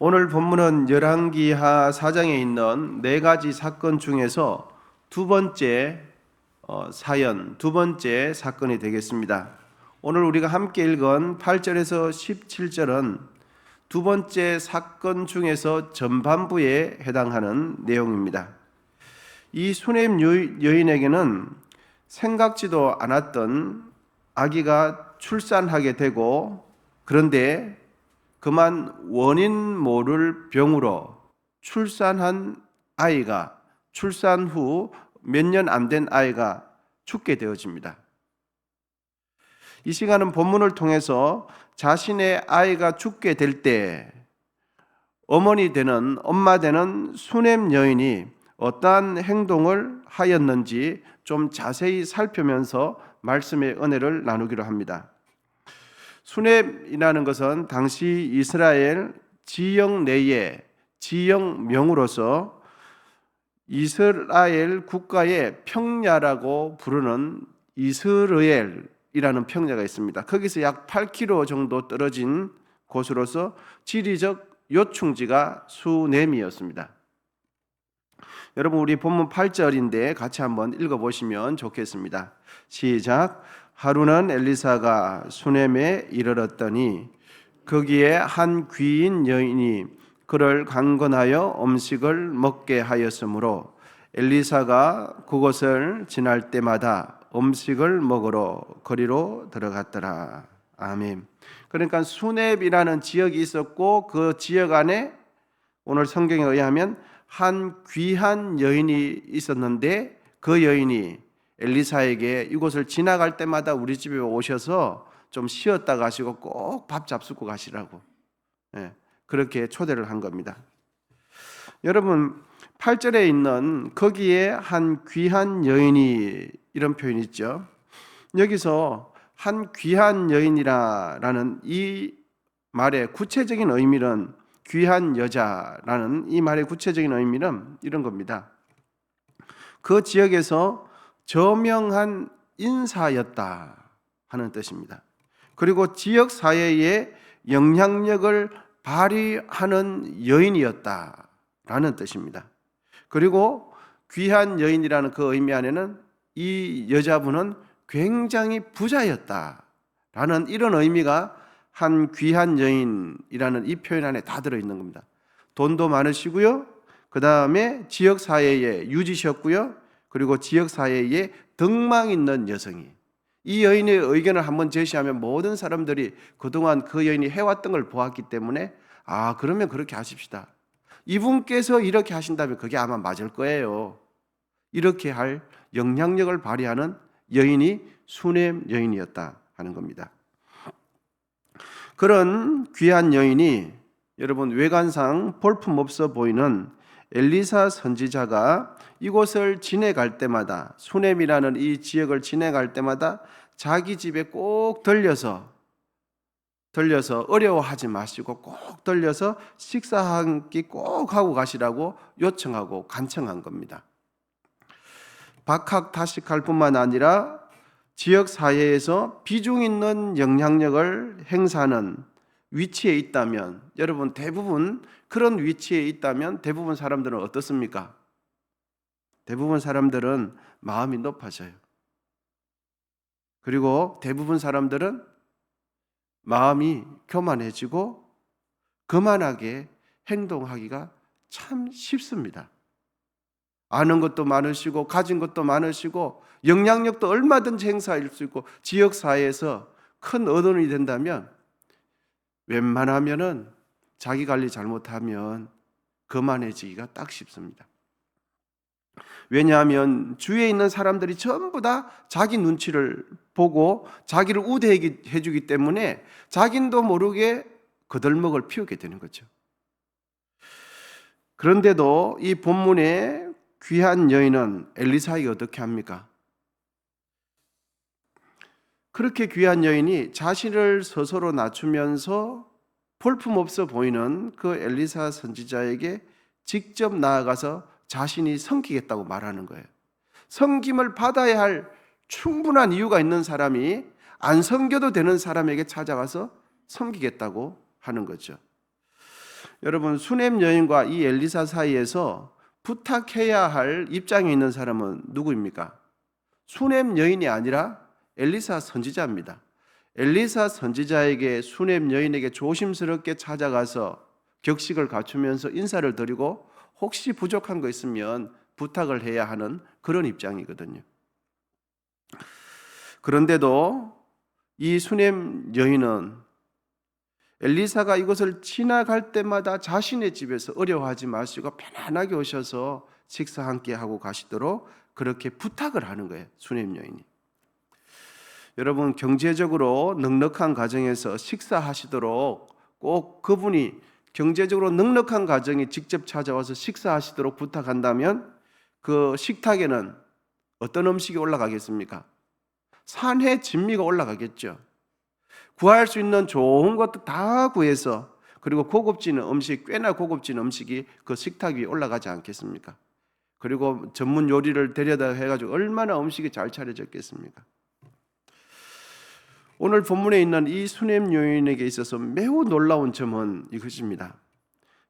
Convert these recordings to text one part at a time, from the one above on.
오늘 본문은 열왕기하 4장에 있는 네 가지 사건 중에서 두 번째 사연, 두 번째 사건이 되겠습니다. 오늘 우리가 함께 읽은 8절에서 17절은 두 번째 사건 중에서 전반부에 해당하는 내용입니다. 이 수넴 여인에게는 생각지도 않았던 아기가 출산하게 되고, 그런데 그만 원인 모를 병으로 출산 후 몇 년 안 된 아이가 죽게 되어집니다. 이 시간은 본문을 통해서 자신의 아이가 죽게 될 때 엄마 되는 수넴 여인이 어떠한 행동을 하였는지 좀 자세히 살펴면서 말씀의 은혜를 나누기로 합니다. 수넴이라는 것은 당시 이스라엘 지역 내의 지역명으로서 이스라엘 국가의 평야라고 부르는 이스르엘이라는 평야가 있습니다. 거기서 약 8km 정도 떨어진 곳으로서 지리적 요충지가 수넴이었습니다. 여러분, 우리 본문 8절인데 같이 한번 읽어보시면 좋겠습니다. 시작. 하루는 엘리사가 수넴에 이르렀더니 거기에 한 귀인 여인이 그를 강건하여 음식을 먹게 하였으므로 엘리사가 그곳을 지날 때마다 음식을 먹으러 거리로 들어갔더라. 아멘. 그러니까 수넴이라는 지역이 있었고, 그 지역 안에 오늘 성경에 의하면 한 귀한 여인이 있었는데, 그 여인이 엘리사에게 이곳을 지나갈 때마다 우리 집에 오셔서 좀 쉬었다 가시고 꼭 밥 잡수고 가시라고, 그렇게 초대를 한 겁니다. 여러분, 8절에 있는 거기에 한 귀한 여인이, 이런 표현이 있죠. 여기서 한 귀한 여인이라는 이 말의 구체적인 의미는, 귀한 여자라는 이 말의 구체적인 의미는 이런 겁니다. 그 지역에서 저명한 인사였다 하는 뜻입니다. 그리고 지역 사회에 영향력을 발휘하는 여인이었다라는 뜻입니다. 그리고 귀한 여인이라는 그 의미 안에는 이 여자분은 굉장히 부자였다라는 이런 의미가 한 귀한 여인이라는 이 표현 안에 다 들어있는 겁니다. 돈도 많으시고요, 그 다음에 지역 사회에 유지셨고요, 그리고 지역 사회에 덕망 있는 여성이, 이 여인의 의견을 한번 제시하면 모든 사람들이 그동안 그 여인이 해왔던 걸 보았기 때문에, 그러면 그렇게 하십시다, 이분께서 이렇게 하신다면 그게 아마 맞을 거예요, 이렇게 할 영향력을 발휘하는 여인이 수넴 여인이었다 하는 겁니다. 그런 귀한 여인이, 여러분, 외관상 볼품없어 보이는 엘리사 선지자가 이곳을 지내갈 때마다, 수넴이라는 이 지역을 지내갈 때마다 자기 집에 꼭 들려서 어려워하지 마시고 꼭 들려서 식사 한 끼 꼭 하고 가시라고 요청하고 간청한 겁니다. 박학다식할 뿐만 아니라 지역 사회에서 비중 있는 영향력을 행사하는 위치에 있다면, 여러분, 대부분 그런 위치에 있다면 대부분 사람들은 어떻습니까? 대부분 사람들은 마음이 높아져요. 그리고 대부분 사람들은 마음이 교만해지고 거만하게 행동하기가 참 쉽습니다. 아는 것도 많으시고 가진 것도 많으시고 영향력도 얼마든지 행사할 수 있고 지역사회에서 큰 어른이 된다면 웬만하면은 자기 관리 잘못하면 거만해지기가 딱 쉽습니다. 왜냐하면 주위에 있는 사람들이 전부 다 자기 눈치를 보고 자기를 우대해 주기 때문에 자기도 모르게 거들먹을 피우게 되는 거죠. 그런데도 이 본문의 귀한 여인은 엘리사에게 어떻게 합니까? 그렇게 귀한 여인이 자신을 스스로 낮추면서 볼품없어 보이는 그 엘리사 선지자에게 직접 나아가서 자신이 섬기겠다고 말하는 거예요. 섬김을 받아야 할 충분한 이유가 있는 사람이 안 섬겨도 되는 사람에게 찾아가서 섬기겠다고 하는 거죠. 여러분, 수넴 여인과 이 엘리사 사이에서 부탁해야 할 입장에 있는 사람은 누구입니까? 수넴 여인이 아니라 엘리사 선지자입니다. 엘리사 선지자에게 수넴 여인에게 조심스럽게 찾아가서 격식을 갖추면서 인사를 드리고 혹시 부족한 거 있으면 부탁을 해야 하는 그런 입장이거든요. 그런데도 이 수넴 여인은 엘리사가 이것을 지나갈 때마다 자신의 집에서 어려워하지 마시고 편안하게 오셔서 식사 함께 하고 가시도록 그렇게 부탁을 하는 거예요, 수넴 여인이. 여러분, 경제적으로 넉넉한 가정에서 식사하시도록 꼭 그분이 경제적으로 넉넉한 가정이 직접 찾아와서 식사하시도록 부탁한다면 그 식탁에는 어떤 음식이 올라가겠습니까? 산의 진미가 올라가겠죠. 구할 수 있는 좋은 것도 다 구해서, 그리고 고급진 음식, 꽤나 고급진 음식이 그 식탁 위에 올라가지 않겠습니까? 그리고 전문 요리를 데려다 해가지고 얼마나 음식이 잘 차려졌겠습니까? 오늘 본문에 있는 이 수넴 여인에게 있어서 매우 놀라운 점은 이것입니다.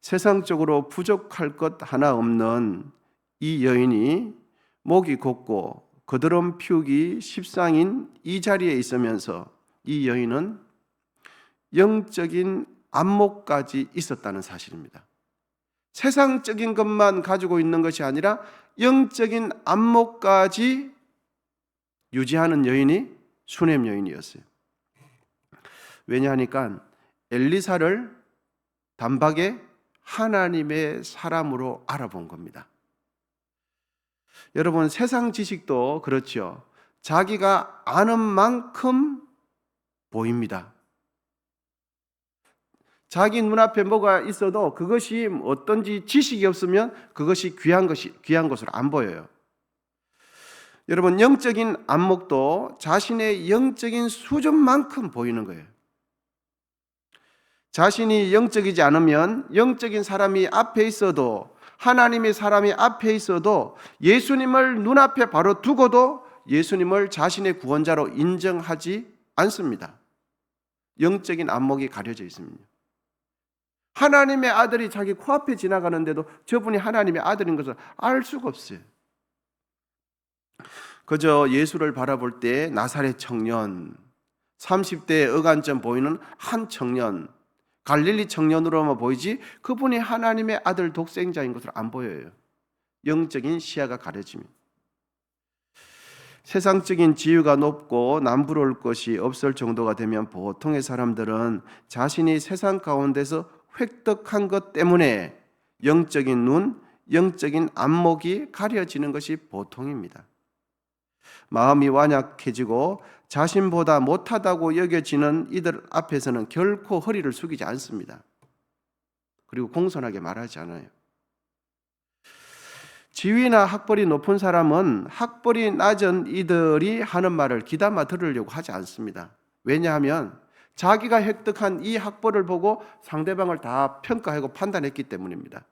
세상적으로 부족할 것 하나 없는 이 여인이 목이 곧고 거드름 피우기 십상인 이 자리에 있으면서 이 여인은 영적인 안목까지 있었다는 사실입니다. 세상적인 것만 가지고 있는 것이 아니라 영적인 안목까지 유지하는 여인이 수넴 여인이었어요. 왜냐하니까 엘리사를 단박에 하나님의 사람으로 알아본 겁니다. 여러분, 세상 지식도 그렇죠. 자기가 아는 만큼 보입니다. 자기 눈앞에 뭐가 있어도 그것이 어떤지 지식이 없으면 그것이 귀한 것으로 안 보여요. 여러분, 영적인 안목도 자신의 영적인 수준만큼 보이는 거예요. 자신이 영적이지 않으면 영적인 사람이 앞에 있어도, 하나님의 사람이 앞에 있어도 예수님을 눈앞에 바로 두고도 예수님을 자신의 구원자로 인정하지 않습니다. 영적인 안목이 가려져 있습니다. 하나님의 아들이 자기 코앞에 지나가는데도 저분이 하나님의 아들인 것을 알 수가 없어요. 그저 예수를 바라볼 때 나사렛 청년, 30대에 어간점 보이는 한 청년, 갈릴리 청년으로만 보이지 그분이 하나님의 아들 독생자인 것을 안 보여요. 영적인 시야가 가려집니다. 세상적인 지위가 높고 남부러울 것이 없을 정도가 되면 보통의 사람들은 자신이 세상 가운데서 획득한 것 때문에 영적인 눈, 영적인 안목이 가려지는 것이 보통입니다. 마음이 완약해지고 자신보다 못하다고 여겨지는 이들 앞에서는 결코 허리를 숙이지 않습니다. 그리고 공손하게 말하지 않아요. 지위나 학벌이 높은 사람은 학벌이 낮은 이들이 하는 말을 귀담아 들으려고 하지 않습니다. 왜냐하면 자기가 획득한 이 학벌을 보고 상대방을 다 평가하고 판단했기 때문입니다.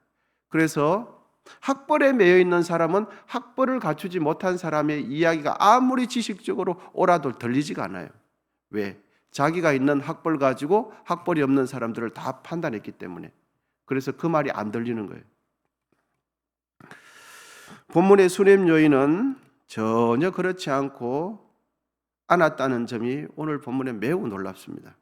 그래서 학벌에 매여 있는 사람은 학벌을 갖추지 못한 사람의 이야기가 아무리 지식적으로 옳아도 들리지가 않아요. 왜? 자기가 있는 학벌 가지고 학벌이 없는 사람들을 다 판단했기 때문에. 그래서 그 말이 안 들리는 거예요. 본문의 수넴 여인은 전혀 그렇지 않았다는 점이 오늘 본문에 매우 놀랍습니다.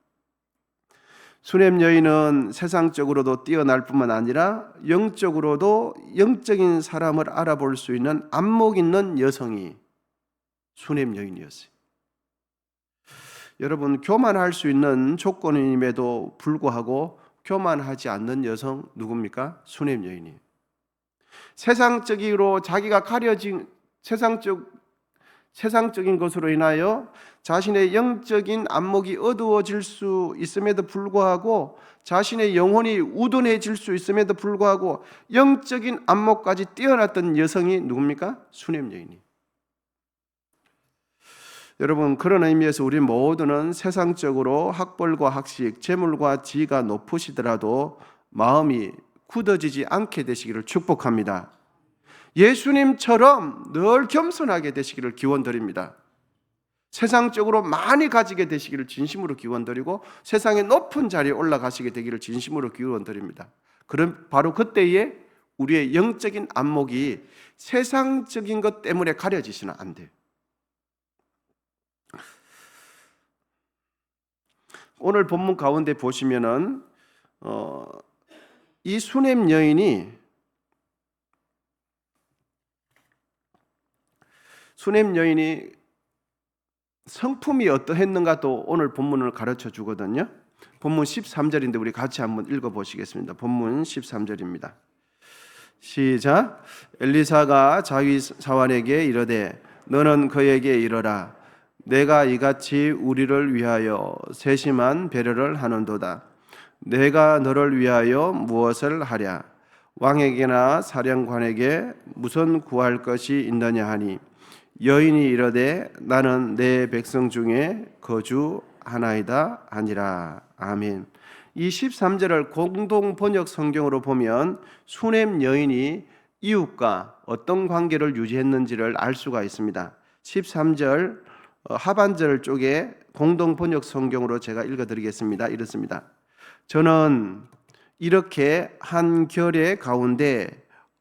수넴 여인은 세상적으로도 뛰어날 뿐만 아니라 영적으로도 영적인 사람을 알아볼 수 있는 안목 있는 여성이 수넴 여인이었어요. 여러분, 교만할 수 있는 조건임에도 불구하고 교만하지 않는 여성 누굽니까? 수넴 여인이에요. 세상적으로 자기가 가려진 세상적인 것으로 인하여 자신의 영적인 안목이 어두워질 수 있음에도 불구하고, 자신의 영혼이 우둔해질 수 있음에도 불구하고 영적인 안목까지 뛰어났던 여성이 누굽니까? 수넴 여인이. 여러분, 그런 의미에서 우리 모두는 세상적으로 학벌과 학식, 재물과 지위가 높으시더라도 마음이 굳어지지 않게 되시기를 축복합니다. 예수님처럼 늘 겸손하게 되시기를 기원드립니다. 세상적으로 많이 가지게 되시기를 진심으로 기원드리고 세상의 높은 자리에 올라가시게 되기를 진심으로 기원드립니다. 그럼 바로 그때에 우리의 영적인 안목이 세상적인 것 때문에 가려지시면 안 돼요. 오늘 본문 가운데 보시면은 이 수넴 여인이 성품이 어떠했는가도 오늘 본문을 가르쳐 주거든요. 본문 13절인데 우리 같이 한번 읽어 보시겠습니다. 본문 13절입니다. 시작. 엘리사가 자기 사환에게 이르되 너는 그에게 이르라 내가 이같이 우리를 위하여 세심한 배려를 하는도다. 내가 너를 위하여 무엇을 하랴? 왕에게나 사령관에게 무슨 구할 것이 있느냐 하니 여인이 이르되 나는 내 백성 중에 거주하나이다 하니라. 아멘. 이 13절을 공동 번역 성경으로 보면 수넴 여인이 이웃과 어떤 관계를 유지했는지를 알 수가 있습니다. 13절 하반절 쪽에 공동 번역 성경으로 제가 읽어드리겠습니다. 이렇습니다. 저는 이렇게 한 결의 가운데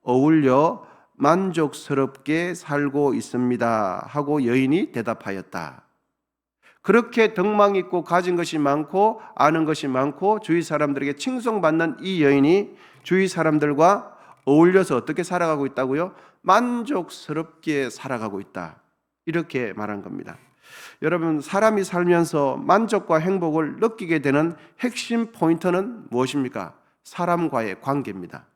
어울려 만족스럽게 살고 있습니다 하고 여인이 대답하였다. 그렇게 덕망 있고 가진 것이 많고 아는 것이 많고 주위 사람들에게 칭송받는 이 여인이 주위 사람들과 어울려서 어떻게 살아가고 있다고요? 만족스럽게 살아가고 있다. 이렇게 말한 겁니다. 여러분, 사람이 살면서 만족과 행복을 느끼게 되는 핵심 포인트는 무엇입니까? 사람과의 관계입니다.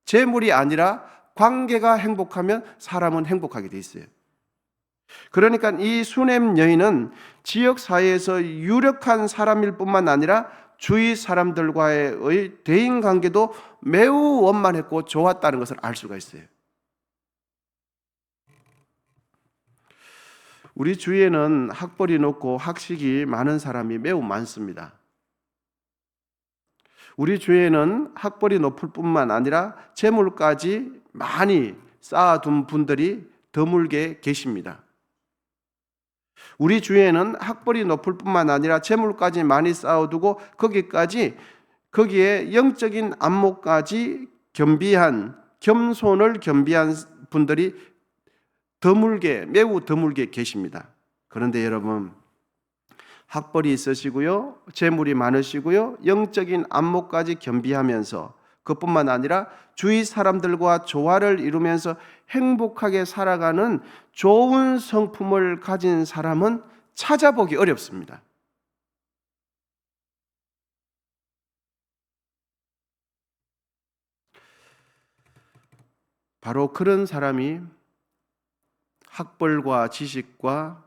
재물이 아니라 관계가 행복하면 사람은 행복하게 돼 있어요. 그러니까 이 수넴 여인은 지역 사회에서 유력한 사람일 뿐만 아니라 주위 사람들과의 대인 관계도 매우 원만했고 좋았다는 것을 알 수가 있어요. 우리 주위에는 학벌이 높고 학식이 많은 사람이 매우 많습니다. 우리 주위에는 학벌이 높을 뿐만 아니라 재물까지 많이 쌓아둔 분들이 드물게 계십니다. 우리 주위에는 학벌이 높을 뿐만 아니라 재물까지 많이 쌓아두고 거기에 영적인 안목까지 겸손을 겸비한 분들이 매우 드물게 계십니다. 그런데 여러분, 학벌이 있으시고요, 재물이 많으시고요, 영적인 안목까지 겸비하면서 그뿐만 아니라 주위 사람들과 조화를 이루면서 행복하게 살아가는 좋은 성품을 가진 사람은 찾아보기 어렵습니다. 바로 그런 사람이 학벌과 지식과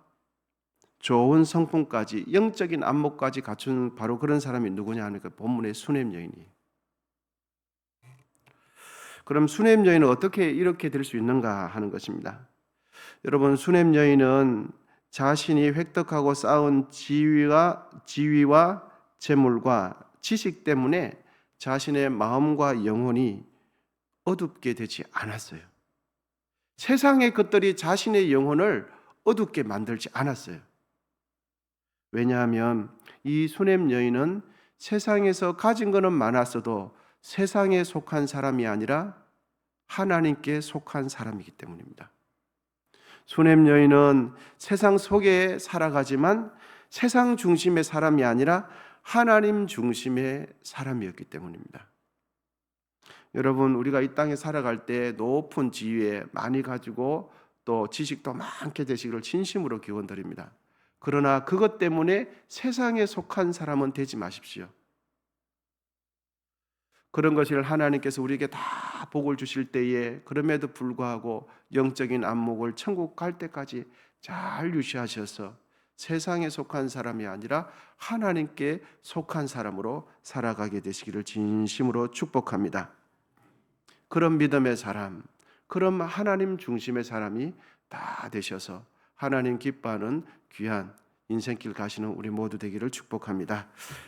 좋은 성품까지 영적인 안목까지 갖춘 바로 그런 사람이 누구냐 하니까 본문의 수넴 여인이에요. 그럼 수넴 여인은 어떻게 이렇게 될 수 있는가 하는 것입니다. 여러분, 수넴 여인은 자신이 획득하고 쌓은 지위와 재물과 지식 때문에 자신의 마음과 영혼이 어둡게 되지 않았어요. 세상의 것들이 자신의 영혼을 어둡게 만들지 않았어요. 왜냐하면 이 수넴 여인은 세상에서 가진 것은 많았어도 세상에 속한 사람이 아니라 하나님께 속한 사람이기 때문입니다. 수넴 여인은 세상 속에 살아가지만 세상 중심의 사람이 아니라 하나님 중심의 사람이었기 때문입니다. 여러분, 우리가 이 땅에 살아갈 때 높은 지위에 많이 가지고 또 지식도 많게 되시기를 진심으로 기원드립니다. 그러나 그것 때문에 세상에 속한 사람은 되지 마십시오. 그런 것을 하나님께서 우리에게 다 복을 주실 때에 그럼에도 불구하고 영적인 안목을 천국 갈 때까지 잘 유지하셔서 세상에 속한 사람이 아니라 하나님께 속한 사람으로 살아가게 되시기를 진심으로 축복합니다. 그런 믿음의 사람, 그런 하나님 중심의 사람이 다 되셔서 하나님 기뻐하는 귀한 인생길 가시는 우리 모두 되기를 축복합니다.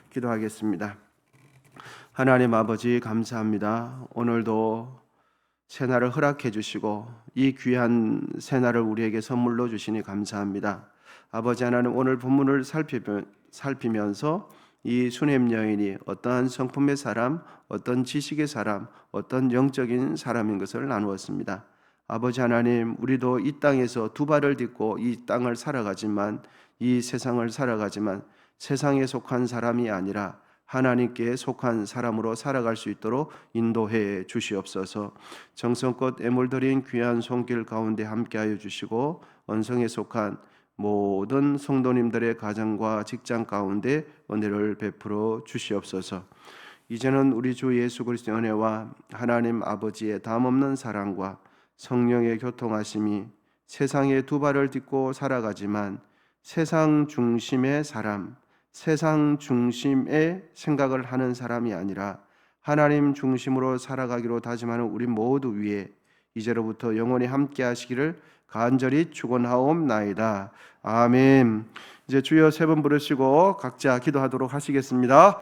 기도하겠습니다. 하나님 아버지, 감사합니다. 오늘도 새날을 허락해 주시고 이 귀한 새날을 우리에게 선물로 주시니 감사합니다. 아버지 하나님, 오늘 본문을 살피면서 이 수넴 여인이 어떠한 성품의 사람, 어떤 지식의 사람, 어떤 영적인 사람인 것을 나누었습니다. 아버지 하나님, 우리도 이 땅에서 두 발을 딛고 이 땅을 살아가지만, 이 세상을 살아가지만 세상에 속한 사람이 아니라 하나님께 속한 사람으로 살아갈 수 있도록 인도해 주시옵소서. 정성껏 애물드린 귀한 손길 가운데 함께하여 주시고, 언성에 속한 모든 성도님들의 가정과 직장 가운데 은혜를 베풀어 주시옵소서. 이제는 우리 주 예수 그리스도의 은혜와 하나님 아버지의 담없는 사랑과 성령의 교통하심이, 세상에 두 발을 딛고 살아가지만 세상 중심의 사람, 세상 중심의 생각을 하는 사람이 아니라 하나님 중심으로 살아가기로 다짐하는 우리 모두 위에 이제로부터 영원히 함께 하시기를 간절히 축원하옵나이다. 아멘. 이제 주여 세 번 부르시고 각자 기도하도록 하시겠습니다.